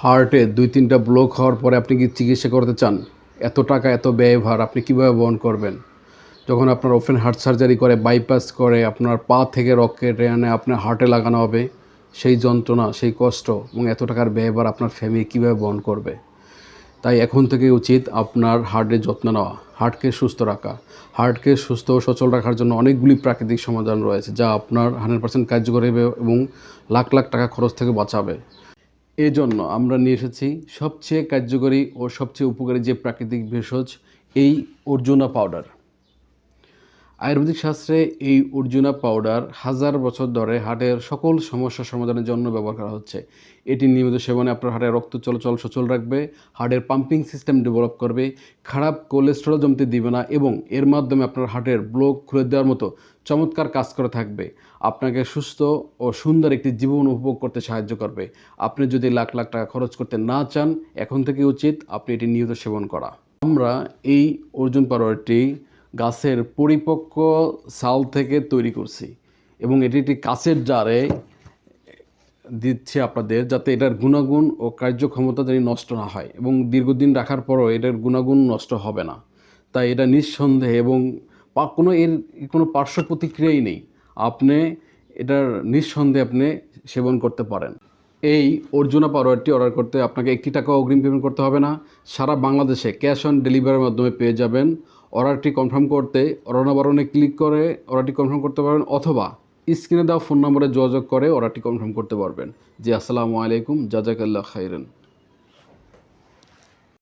হার্টে ২-৩টা ব্লক হওয়ার পরে আপনি কি চিকিৎসা করতে চান? এত টাকা এত ব্যয়ভার আপনি কীভাবে বহন করবেন? যখন আপনার ওপেন হার্ট সার্জারি করে বাইপাস করে আপনার পা থেকে রক কেটে এনে আপনার হার্টে লাগানো হবে, সেই যন্ত্রণা, সেই কষ্ট এবং এত টাকার ব্যয়ভার আপনার ফ্যামিলি কীভাবে বহন করবে? তাই এখন থেকেই উচিত আপনার হার্টের যত্ন নেওয়া, হার্টকে সুস্থ রাখা। হার্টকে সুস্থ ও সচল রাখার জন্য অনেকগুলি প্রাকৃতিক সমাধান রয়েছে যা আপনার 100% কার্যকরী হবে এবং লাখ লাখ টাকা খরচ থেকে বাঁচাবে। এজন্য আমরা নিয়ে এসেছি সবচেয়ে কার্যকরী ও সবচেয়ে উপকারী যে প্রাকৃতিক ভেষজ, এই অর্জুনা পাউডার। আয়ুর্বেদিক শাস্ত্রে এই অর্জুনা পাউডার হাজার বছর ধরে হার্টের সকল সমস্যা সমাধানের জন্য ব্যবহার করা হচ্ছে। এটি নিয়মিত সেবনে আপনার হার্টের রক্ত চলাচল সচল রাখবে, হার্টের পাম্পিং সিস্টেম ডেভেলপ করবে, খারাপ কোলেস্টেরল জমতে দিবে না এবং এর মাধ্যমে আপনার হার্টের ব্লক খুলে দেওয়ার মতো চমৎকার কাজ করে থাকবে। আপনাকে সুস্থ ও সুন্দর একটি জীবন উপভোগ করতে সাহায্য করবে। আপনি যদি লাখ লাখ টাকা খরচ করতে না চান, এখন থেকে উচিত আপনি এটি নিয়মিত সেবন করা। আমরা এই অর্জুন পাউডারটি গাছের পরিপক্ক ছাল থেকে তৈরি করছি এবং এটি একটি কাচের জারে দিচ্ছি আপনাদের, যাতে এটার গুণাগুণ ও কার্যক্ষমতা যেন নষ্ট না হয় এবং দীর্ঘদিন রাখার পরও এটার গুণাগুণ নষ্ট হবে না। তাই এটা নিঃসন্দেহে এবং কোনো পার্শ্ব প্রতিক্রিয়াই নেই। আপনি এটার নিঃসন্দেহে আপনি সেবন করতে পারেন। এই অর্জুনা পাউডারটি অর্ডার করতে আপনাকে 1 টাকা অগ্রিম পেমেন্ট করতে হবে না। সারা বাংলাদেশে ক্যাশ অন ডেলিভারির মাধ্যমে পেয়ে যাবেন। অর্ডারটি কনফার্ম করতে অর্ডার বাটনে ক্লিক করে অর্ডারটি কনফার্ম করতে পারবেন, অথবা স্ক্রিনে দেওয়া ফোন নম্বরে যোগাযোগ করে অর্ডারটি কনফার্ম করতে পারবেন। জি, আসসালামু আলাইকুম, জাযাকাল্লাহ খাইরান।